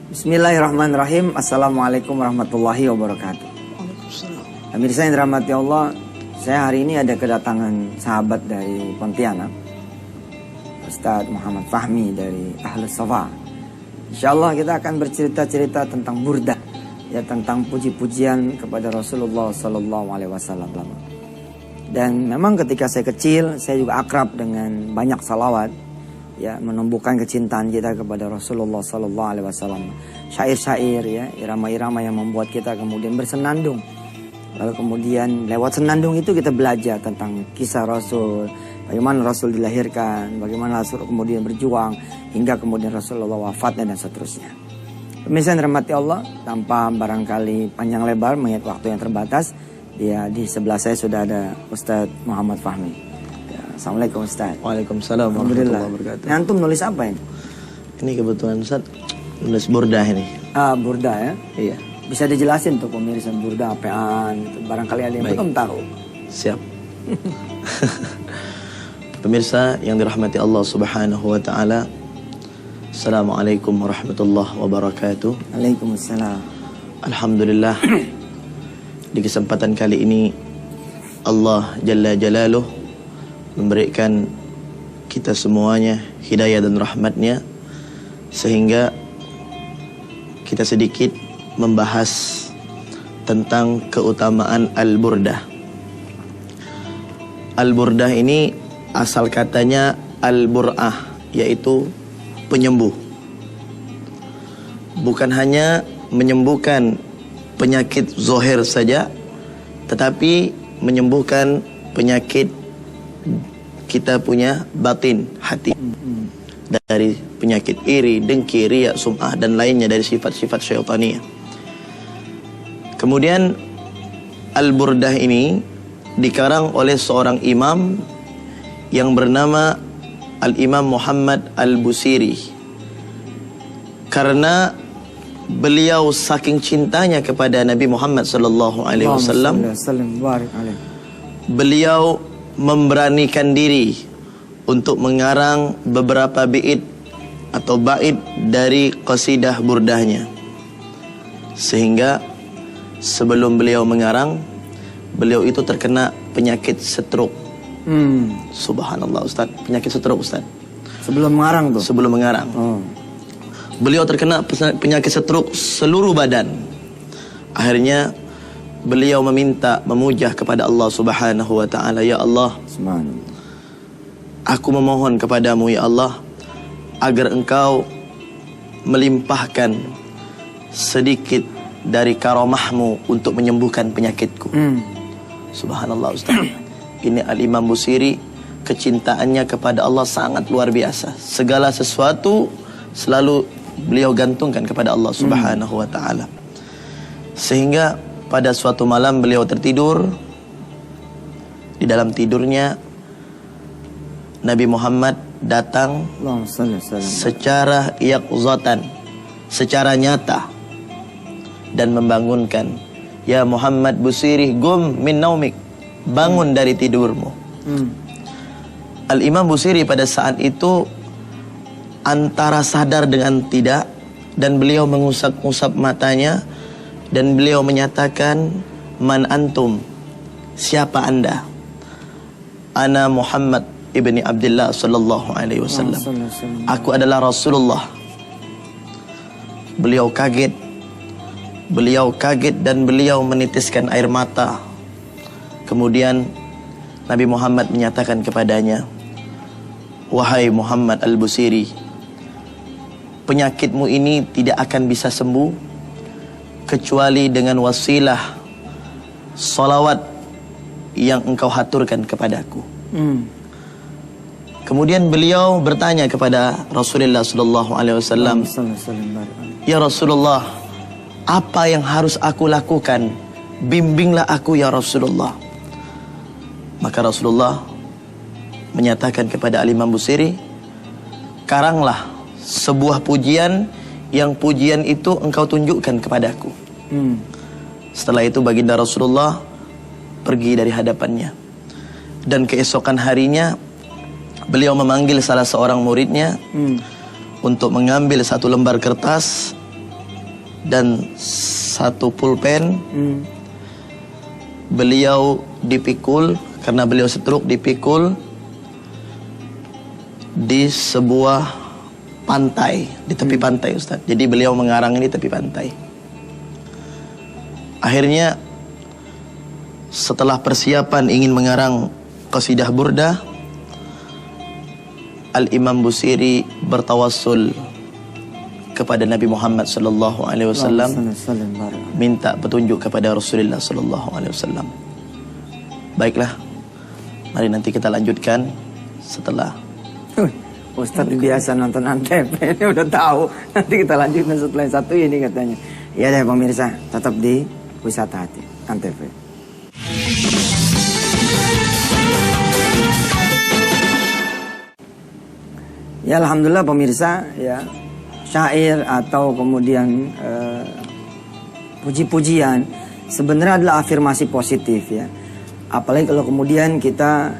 Bismillahirrahmanirrahim. Assalamualaikum warahmatullahi wabarakatuh. Pemirsa yang dirahmati Allah, saya hari ini ada kedatangan sahabat dari Pontianak, Ustadz Muhammad Fahmi dari Ahlus Safa. Insyaallah kita akan bercerita-cerita tentang burdah, ya, tentang puji-pujian kepada Rasulullah Sallallahu Alaihi Wasallam. Dan memang ketika saya kecil, saya juga akrab dengan banyak salawat, ya, menumbuhkan kecintaan kita kepada Rasulullah Sallallahu Alaihi Wasallam. Syair-syair, ya, irama-irama yang membuat kita kemudian bersenandung. Lalu kemudian lewat senandung itu kita belajar tentang kisah Rasul, bagaimana Rasul dilahirkan, bagaimana Rasul kemudian berjuang hingga kemudian Rasulullah wafat dan seterusnya. Pemirsa yang dirahmati Allah, tanpa barangkali panjang lebar mengingat waktu yang terbatas, ya, di sebelah saya sudah ada Ustadz Muhammad Fahmi. Assalamualaikum Ustaz. Waalaikumsalam warahmatullahi wabarakatuh. Antum nulis apa ini? Ini kebetulan Ustaz nulis burdah ini. Ah, burdah ya? Iya. Bisa dijelasin tuh pemirsa burdah apaan gitu. Barangkali ada yang belum tahu. Siap. Pemirsa yang dirahmati Allah Subhanahu wa taala. Assalamualaikum warahmatullahi wabarakatuh. Waalaikumsalam. Alhamdulillah. Di kesempatan kali ini Allah Jalla Jalaluh memberikan kita semuanya hidayah dan rahmatnya, sehingga kita sedikit membahas tentang keutamaan Al-Burdah. Al-Burdah ini asal katanya Al-Bur'ah, yaitu penyembuh. Bukan hanya menyembuhkan penyakit zohir saja, tetapi menyembuhkan penyakit kita punya batin, hati, dari penyakit iri, dengki, riya, sum'ah dan lainnya dari sifat-sifat syaitaniyah. Kemudian Al-Burdah ini dikarang oleh seorang imam yang bernama Al-Imam Muhammad Al-Busiri, karena beliau saking cintanya kepada Nabi Muhammad sallallahu alaihi wasallam, beliau memberanikan diri untuk mengarang beberapa bait atau bait dari qasidah burdahnya. Sehingga sebelum beliau mengarang, beliau itu terkena penyakit stroke. Subhanallah Ustaz, penyakit stroke Ustaz. Sebelum mengarang tuh? Sebelum mengarang. Beliau terkena penyakit stroke seluruh badan. Akhirnya beliau memujah kepada Allah Subhanahu wa taala, ya Allah, aku memohon kepadamu ya Allah agar engkau melimpahkan sedikit dari karamahmu untuk menyembuhkan penyakitku. Subhanallah Ustaz. Ini Al-Imam Busiri, kecintaannya kepada Allah sangat luar biasa. Segala sesuatu selalu beliau gantungkan kepada Allah Subhanahu wa taala. Sehingga pada suatu malam beliau tertidur. Di dalam tidurnya Nabi Muhammad datang secara yaqzatan, secara nyata, dan membangunkan, ya Muhammad Busiri, gum min naumik, bangun dari tidurmu. Al-Imam Busiri pada saat itu antara sadar dengan tidak, dan beliau mengusap-usap matanya. Dan beliau menyatakan, man antum, siapa anda? Ana Muhammad ibni Abdullah sallallahu alaihi wasallam. Aku adalah Rasulullah. Beliau kaget dan beliau menitiskan air mata. Kemudian Nabi Muhammad menyatakan kepadanya, wahai Muhammad Al-Busiri, penyakitmu ini tidak akan bisa sembuh kecuali dengan wasilah salawat yang engkau haturkan kepadaku. Kemudian beliau bertanya kepada Rasulullah sallallahu alaihi wasallam, ya Rasulullah, apa yang harus aku lakukan? Bimbinglah aku ya Rasulullah. Maka Rasulullah menyatakan kepada Al-Imam Busiri, karanglah sebuah pujian yang pujian itu engkau tunjukkan kepadaku. Setelah itu baginda Rasulullah pergi dari hadapannya. Dan keesokan harinya beliau memanggil salah seorang muridnya untuk mengambil satu lembar kertas dan satu pulpen. Beliau dipikul, karena beliau stroke, dipikul di sebuah pantai, di tepi pantai Ustaz. Jadi beliau mengarang ini tepi pantai. Akhirnya setelah persiapan ingin mengarang qasidah burdah, Al-Imam Busiri bertawassul kepada Nabi Muhammad sallallahu alaihi wasallam, minta petunjuk kepada Rasulullah sallallahu alaihi wasallam. Baiklah, mari nanti kita lanjutkan setelah. Ustadz biasa nonton Antep, ini udah tahu. Nanti kita lanjutkan setelah yang satu ini katanya. Ya deh pemirsa, tetap di Wisata Hati Antep. Ya alhamdulillah pemirsa, ya syair atau kemudian puji-pujian sebenarnya adalah afirmasi positif ya. Apalagi kalau kemudian kita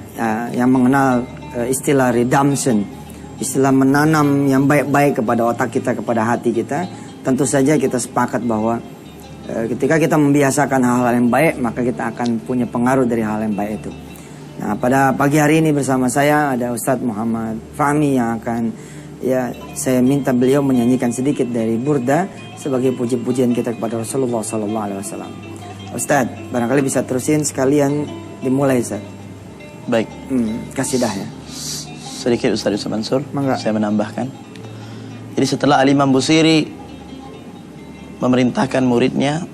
yang mengenal istilah redemption, istilah menanam yang baik-baik kepada otak kita, kepada hati kita, tentu saja kita sepakat bahwa ketika kita membiasakan hal-hal yang baik, maka kita akan punya pengaruh dari hal yang baik itu. Nah, pada pagi hari ini bersama saya ada Ustadz Muhammad Fahmi yang akan saya minta beliau menyanyikan sedikit dari Burda sebagai puji-pujian kita kepada Rasulullah sallallahu alaihi wasallam. Ustadz, barangkali bisa terusin sekalian dimulai Ustadz. Baik. Kasidahnya. Sedikit Ustaz Yusuf Mansur, saya menambahkan. Jadi setelah Al-Imam Busiri memerintahkan muridnya,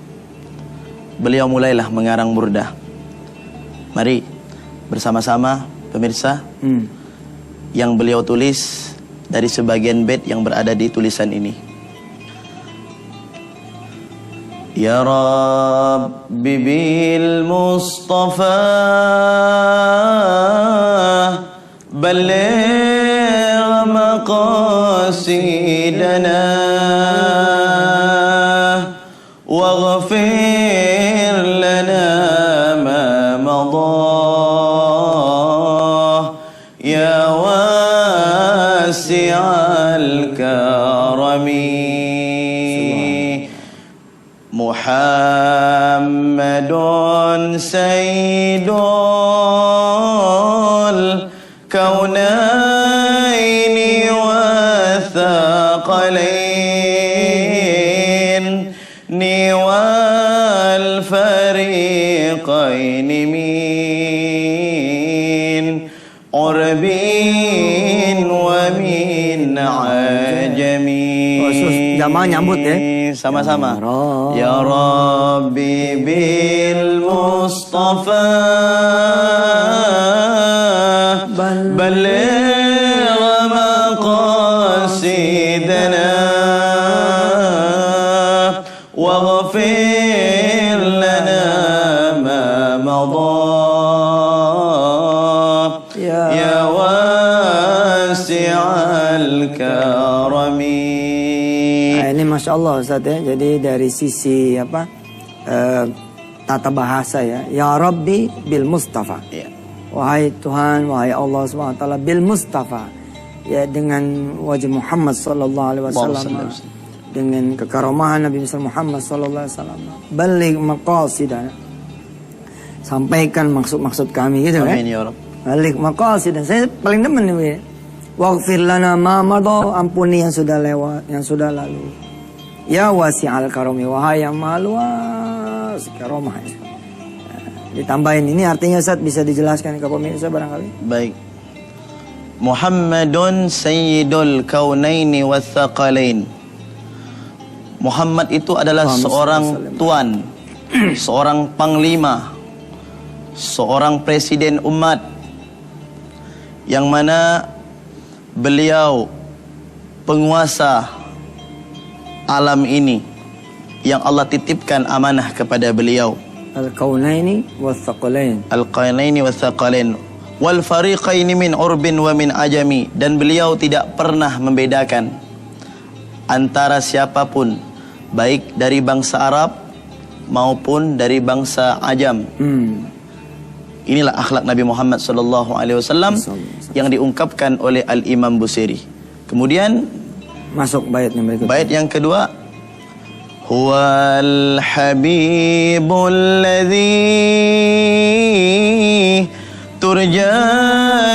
beliau mulailah mengarang burdah. Mari bersama-sama pemirsa yang beliau tulis dari sebagian bait yang berada di tulisan ini. Ya Rabbi bil Mustafa balligh maqasidana waghfir lana ma madah ya wasi'al karami Muhammadun sayyidul kaunaini wa thaqalain ni wal fariqain min urbin wa min ajami. Jamaah nyambut ya. Sama-sama. Ya Rabbi bil Mustafa balligh maqasidana waghfir lana ma madah ya wasi'al karami. Ini Masya Allah Ustaz ya. Jadi dari sisi tata bahasa ya. Ya Rabbi bil Mustafa. Wahai Tuhan, wahai Allah SWT bil Mustafa. Ya dengan wajah Muhammad sallallahu alaihi wasallam. Dengan kekaromahan Nabi Muhammad sallallahu alaihi wasallam. Baligh maqasidana. Sampaikan maksud-maksud kami gitu kan. Amin ya Rabb. Baligh maqasidana. Saya paling demen nih. Waghfir lana ma madha, ampuni yang sudah lewat, yang sudah lalu. Ya wasi'al karami, wahai yang maha luas karomah. Ditambahin ini artinya Ustaz, bisa dijelaskan ke pemirsa barangkali? Baik. Muhammadun sayyidul kaunaini wathaqalain. Muhammad itu adalah seorang tuan, seorang panglima, seorang presiden umat, yang mana beliau penguasa alam ini yang Allah titipkan amanah kepada beliau. Al-kaunaini wathaqalain. Al-kaunaini wathaqalain. Wal fariqaini min urbin wa min ajami. Dan beliau tidak pernah membedakan antara siapapun, baik dari bangsa Arab maupun dari bangsa Ajam. Inilah akhlak Nabi Muhammad SAW yang diungkapkan oleh Al-Imam Busiri. Kemudian masuk bait yang berikutnya. Bait yang kedua, Huwal habibul ladzi turja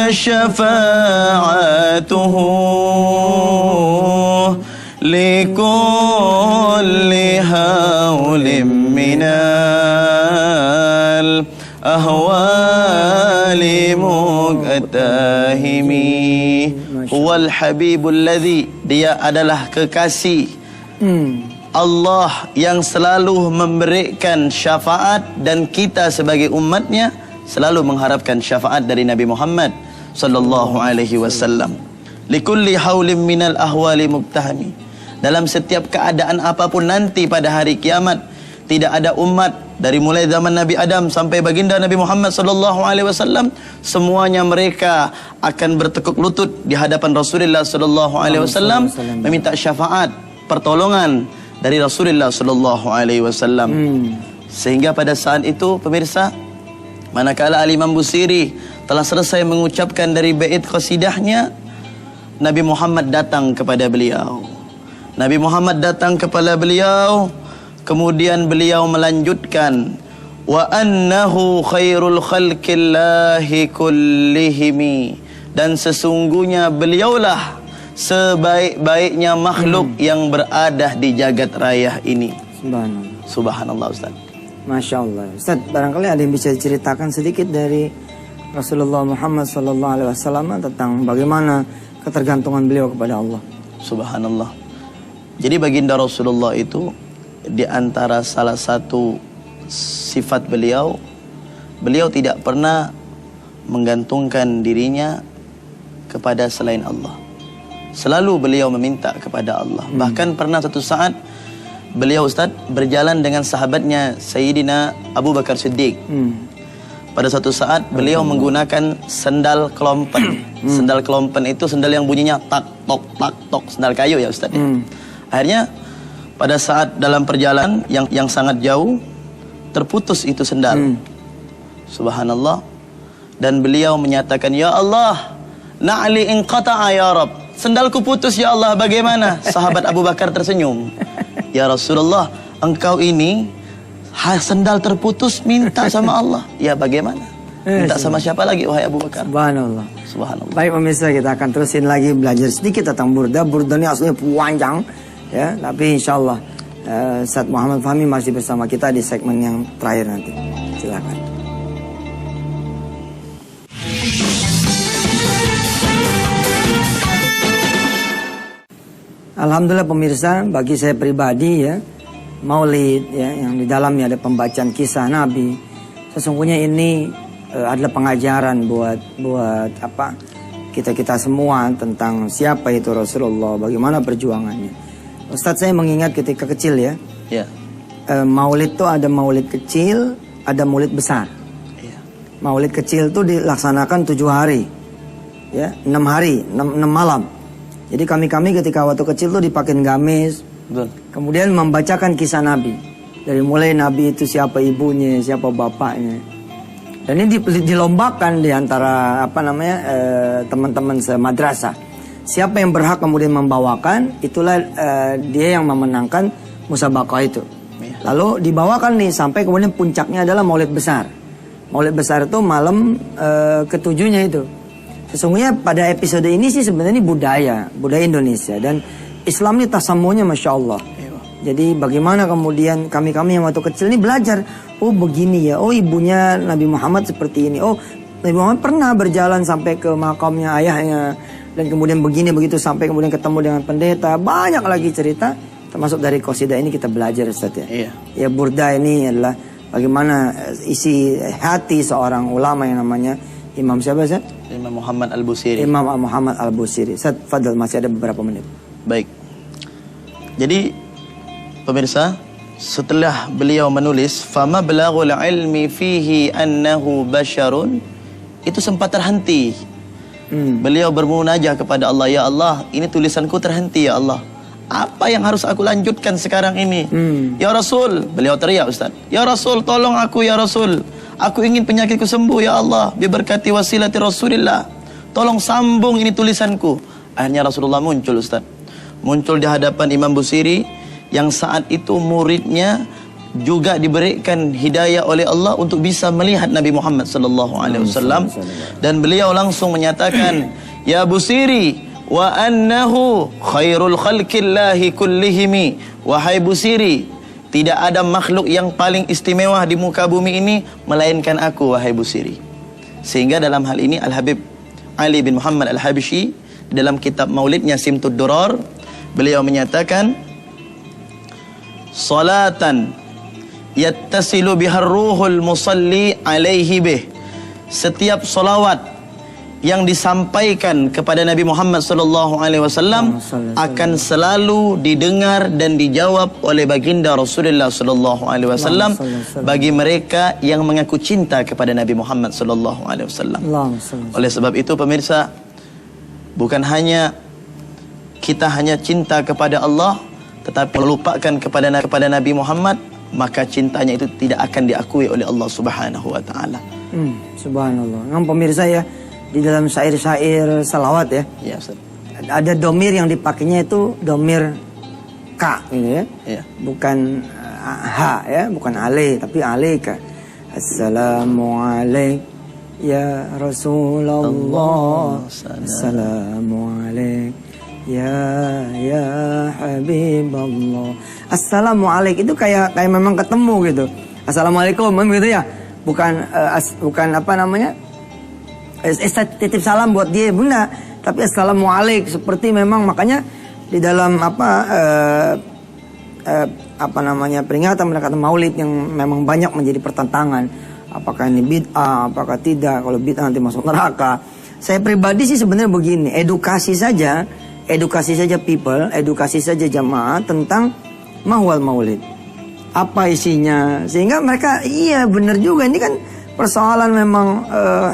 syafa'atuhu likulli hawlim minal ahwali muqtahimi. Huwal habibul ladzi, dia adalah kekasih Allah yang selalu memberikan syafaat, dan kita sebagai umatnya selalu mengharapkan syafaat dari Nabi Muhammad sallallahu alaihi wasallam. Likulli haulim minal ahwali muqtahami. Dalam setiap keadaan apapun nanti pada hari kiamat, tidak ada umat dari mulai zaman Nabi Adam sampai baginda Nabi Muhammad sallallahu alaihi wasallam, semuanya mereka akan bertekuk lutut di hadapan Rasulullah sallallahu alaihi wasallam meminta syafaat, pertolongan dari Rasulullah sallallahu alaihi wasallam. Sehingga pada saat itu pemirsa, manakala Al-Imam Busiri telah selesai mengucapkan dari bait qasidahnya, Nabi Muhammad datang kepada beliau. Nabi Muhammad datang kepada beliau, kemudian beliau melanjutkan, wa annahu khairul khalqillahi kullihimi, dan sesungguhnya beliaulah sebaik-baiknya makhluk yang berada di jagat raya ini. Subhanallah. Subhanallah Ustaz. Masya Allah. Ustaz, barangkali ada yang bisa diceritakan sedikit dari Rasulullah Muhammad SAW tentang bagaimana ketergantungan beliau kepada Allah. Subhanallah. Jadi baginda Rasulullah itu, di antara salah satu sifat beliau, beliau tidak pernah menggantungkan dirinya kepada selain Allah. Selalu beliau meminta kepada Allah. Bahkan pernah satu saat beliau Ustaz berjalan dengan sahabatnya Sayyidina Abu Bakar Siddiq. Pada satu saat beliau menggunakan sendal kelompen. Sendal kelompen itu sendal yang bunyinya tak tok, sendal kayu ya Ustaz. Akhirnya pada saat dalam perjalanan yang sangat jauh, terputus itu sendal. Subhanallah. Dan beliau menyatakan, ya Allah, na'li inqata'a ya Rabb. Sendalku putus ya Allah, bagaimana? Sahabat Abu Bakar tersenyum. Ya Rasulullah, engkau ini sendal terputus minta sama Allah. Ya bagaimana? Minta sama siapa lagi wahai Abu Bakar? Subhanallah. Subhanallah. Baik pemirsa, kita akan terusin lagi belajar sedikit tentang burda. Burda ini aslinya panjang, ya. Tapi insya Allah Ustaz Muhammad Fahmi masih bersama kita di segmen yang terakhir nanti. Silakan. Alhamdulillah pemirsa, bagi saya pribadi ya, Maulid ya, yang di dalamnya ada pembacaan kisah Nabi, sesungguhnya ini adalah pengajaran buat apa kita semua tentang siapa itu Rasulullah, bagaimana perjuangannya. Ustadz, saya mengingat ketika kecil ya, Maulid tuh ada Maulid kecil, ada Maulid besar. Maulid kecil tuh dilaksanakan 7 hari, ya 6 hari, 6 malam. Jadi kami ketika waktu kecil tuh dipakein gamis, kemudian membacakan kisah Nabi. Dari mulai Nabi itu siapa ibunya, siapa bapaknya. Dan ini dilombakan di antara teman-teman semadrasah. Siapa yang berhak kemudian membawakan, itulah dia yang memenangkan musabaqah itu. Lalu dibawakan nih sampai kemudian puncaknya adalah Maulid besar. Maulid besar itu malam ketujuhnya itu. Sesungguhnya pada episode ini sih sebenarnya budaya Indonesia, dan Islam ini tasamunya Masya Allah. Jadi bagaimana kemudian kami yang waktu kecil ini belajar, oh begini ya, oh ibunya Nabi Muhammad seperti ini, oh Nabi Muhammad pernah berjalan sampai ke makamnya ayahnya, dan kemudian begini begitu sampai kemudian ketemu dengan pendeta. Banyak lagi cerita, termasuk dari qasidah ini kita belajar Ustaz ya. Ya burda ini adalah bagaimana isi hati seorang ulama yang namanya Imam siapa Ustaz? Imam Muhammad Al-Busiri. Imam Muhammad Al-Busiri. Ustaz, fadal, masih ada beberapa menit. Baik. Jadi pemirsa, setelah beliau menulis fama balaghul ilmi fihi annahu basyarun, itu sempat terhenti. Beliau bermunajah kepada Allah, ya Allah, ini tulisanku terhenti ya Allah. Apa yang harus aku lanjutkan sekarang ini? Ya Rasul, beliau teriak Ustaz, ya Rasul, tolong aku ya Rasul. Aku ingin penyakitku sembuh ya Allah, biberkati wasilati Rasulillah. Tolong sambung ini tulisanku. Akhirnya Rasulullah muncul Ustaz. Muncul di hadapan Imam Busiri. yang saat itu muridnya juga diberikan hidayah oleh Allah untuk bisa melihat Nabi Muhammad sallallahu alaihi wasallam, dan beliau langsung menyatakan, ya Busiri, wa annahu khairul khalqillahi kullihimi, wahai Busiri, tidak ada makhluk yang paling istimewa di muka bumi ini melainkan aku, wahai Busiri. Sehingga dalam hal ini Al-Habib Ali bin Muhammad Al-Habsyi dalam kitab Maulidnya Simtud Durar, beliau menyatakan, salatan yattasilu bihar ruhul musalli alaihi bih. Setiap solawat yang disampaikan kepada Nabi Muhammad sallallahu alaihi wasallam akan selalu didengar dan dijawab oleh baginda Rasulullah sallallahu alaihi wasallam bagi mereka yang mengaku cinta kepada Nabi Muhammad sallallahu alaihi wasallam. Oleh sebab itu pemirsa, bukan hanya kita hanya cinta kepada Allah, tetapi melupakan kepada Nabi Muhammad, maka cintanya itu tidak akan diakui oleh Allah Subhanahu wa taala. Subhanallah. Memang pemirsa ya, di dalam syair-syair salawat ya. Ya, Ustaz. Ada domir yang dipakainya itu domir ka gitu ya. Ya. Bukan ha ya, bukan ale tapi alaika. Assalamualaikum ya Rasulullah. Assalamualaikum ya Habiballah. Assalamualaikum itu kayak memang ketemu gitu. Assalamualaikum gitu ya. Bukan apa namanya? Titip salam buat dia bunda, tapi assalamualaikum seperti memang, makanya di dalam apa namanya peringatan mendekati Maulid yang memang banyak menjadi pertentangan. Apakah ini bid'ah, apakah tidak? Kalau bid'ah nanti masuk neraka. Saya pribadi sih sebenarnya begini, edukasi saja people, edukasi saja jamaah tentang mahwal maulid. Apa isinya? Sehingga mereka, iya benar juga, ini kan persoalan memang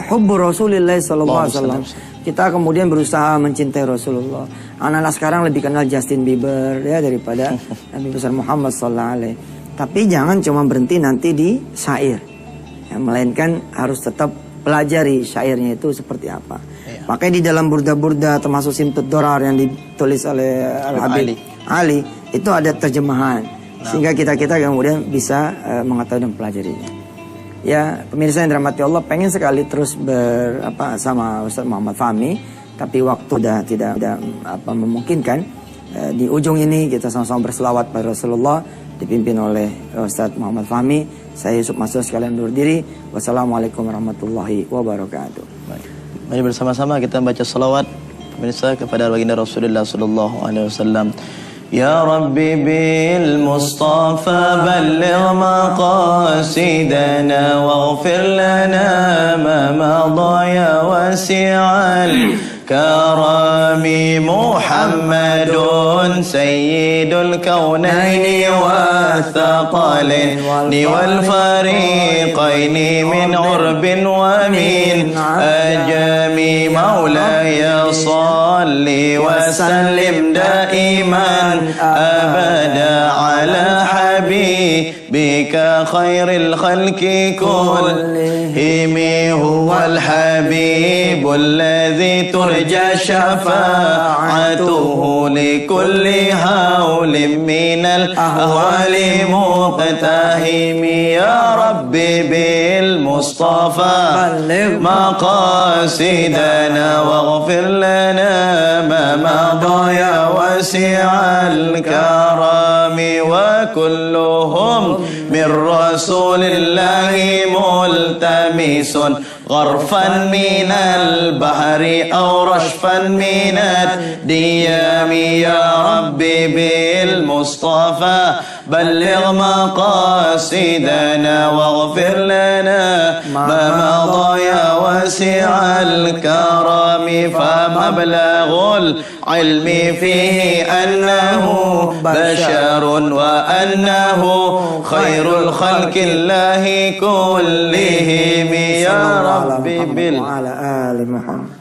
hubbu Rasulullah sallallahu alaihi wasallam. Kita kemudian berusaha mencintai Rasulullah. Anak-anak sekarang lebih kenal Justin Bieber ya daripada Nabi besar Muhammad sallallahu alaihi. Tapi jangan cuma berhenti nanti di syair. Ya, melainkan harus tetap pelajari syairnya itu seperti apa. Makanya di dalam burda-burda termasuk Simtud Durar yang ditulis oleh Al-Habib Ali itu ada terjemahan sehingga kita kemudian bisa mengetahui dan pelajarinya. Ya pemirsa yang dirahmati Allah, pengen sekali terus sama Ustaz Muhammad Fahmi, tapi waktu sudah tidak memungkinkan. Di ujung ini kita sama-sama berselawat pada Rasulullah dipimpin oleh Ustaz Muhammad Fahmi. Saya Yusuf Masud sekalian undur diri. Wassalamualaikum warahmatullahi wabarakatuh. Mari bersama-sama kita baca salawat pemirsa kepada baginda Rasulullah sallallahu alaihi wasallam. Ya Rabbi bil Mustafa balligh maqasidana waghfir lana ma madha ya wasi'al karami Muhammadun sayyidul kaunaini wa thaqalaini wal fariqaini min urbin wa min ajami maulaya salli wa sallim daiman abada ala habibika khairil khalqi kullihim huwal habibul ladzi turja syafa'atuhu likulli hawlin minal ahwali muqtahimi ya Rabbi bil Mustafa balligh maqasidana waghfir lana ma madha ya wasi'al karami wa kulluhum min rasulillahi multamisun gharfan minal bahri aw rashfan minad diyami ya Rabbi bil Mustafa balligh maqasidana waghfir lana ma madha ya wasi'al karami fa mablaghul ilmi fihi annahu basharun wa annahu khairul khalqillahi kullihim ya Rabbi bil ala ali Muhammad.